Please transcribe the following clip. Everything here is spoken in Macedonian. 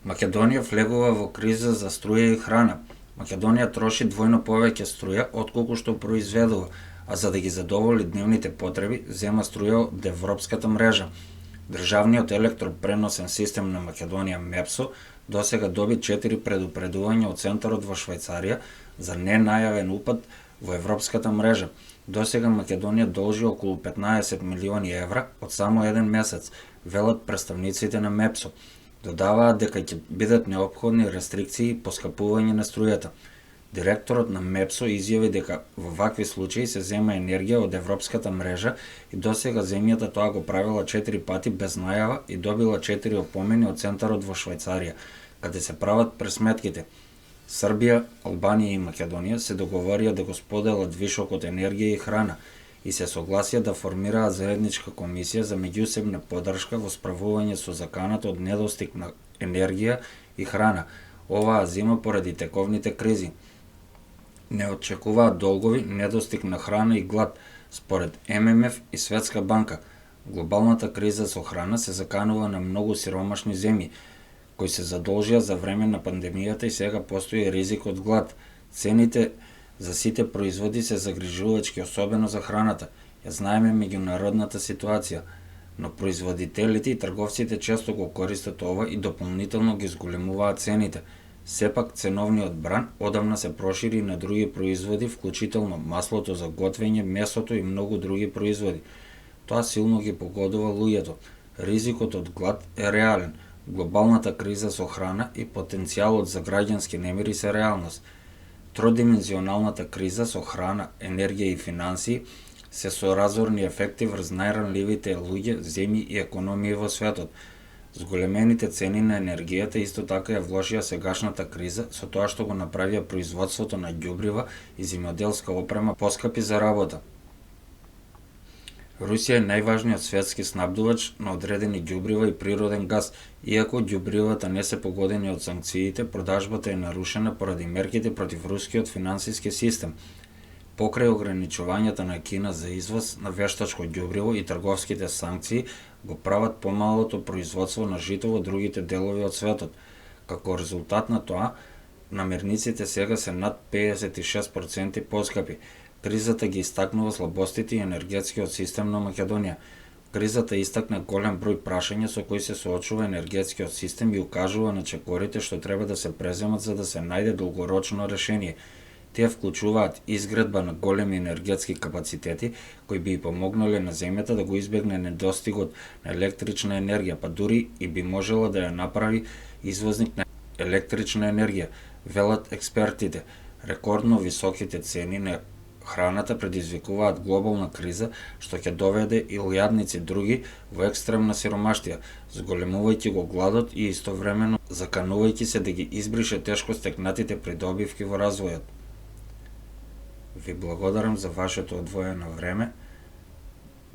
Македонија влегува во криза за струја и храна. Македонија троши двојно повеќе струја отколку што произведува, а за да ги задоволи дневните потреби, зема струја од европската мрежа. Државниот електропреносен систем на Македонија МЕПСО досега доби 4 предупредувања од центарот во Швајцарија за ненајавен упад во европската мрежа. Досега Македонија должи околу 15 милиони евра од само еден месец, велат представниците на МЕПСО. Додаваат дека ќе бидат неопходни рестрикции и поскапување на струјата. Директорот на МЕПСО изјави дека во вакви случаи се зема енергија од европската мрежа и досега земјата тоа го правила 4 пати без најава и добила 4 опомени од центарот во Швајцарија, каде се прават пресметките. Србија, Албанија и Македонија се договорија да го споделат вишокот енергија и храна и се согласија да формираат заедничка комисија за меѓусебна поддршка во справување со заканата од недостиг на енергија и храна оваа зима поради тековните кризи. Не очекуваат долгови, недостиг на храна и глад, според ММФ и Светска банка. Глобалната криза со храна се заканува на многу сиромашни земји, кои се задолжија за време на пандемијата и сега постои ризик од глад. Цените за сите производи се загрижувачки, особено за храната. Ја знаеме меѓународната ситуација, но производителите и трговците често го користат ова и дополнително ги зголемуваат цените. Сепак ценовниот бран одамна се прошири на други производи, вклучително маслото за готвење, месото и многу други производи. Тоа силно ги погодува луѓето. Ризикот од глад е реален. Глобалната криза со храна и потенцијалот за граѓански немири се реалност. Тродимензионалната криза со храна, енергија и финансии се соразорни ефекти врз најранливите луѓе, земји и економии во светот. Зголемените цени на енергијата исто така ја влошија сегашната криза со тоа што го направија производството на ѓубрива и земјоделска опрема поскапи за работа. Русија е најважниот светски снабдувач на одредени ѓубрива и природен газ, иако ѓубривата не се погодени од санкциите, продажбата е нарушена поради мерките против рускиот финансиски систем. Покрај ограничувањата на Кина за извоз на вештачко ѓубриво и трговските санкции го прават помалото производство на жито во другите делови од светот. Како резултат на тоа, намирниците сега се над 56% поскапи. Кризата ги истакнува слабостите и енергетскиот систем на Македонија. Кризата истакна голем број прашања со кои се соочува енергетскиот систем и укажува на чекорите што треба да се преземат за да се најде долгорочно решение. Тие вклучуваат изградба на големи енергетски капацитети кои би помогнале на земјата да го избегне недостигот на електрична енергија, па дури и би можела да ја направи извозник на електрична енергија, велат експертите. Рекордно високите цени на храната предизвикуваат глобална криза што ќе доведе илјадници други во екстремна сиромаштија, зголемувајќи го гладот и истовремено заканувајќи се да ги избрише тешко стекнатите придобивки во развојот. Ви благодарам за вашето одвоено време.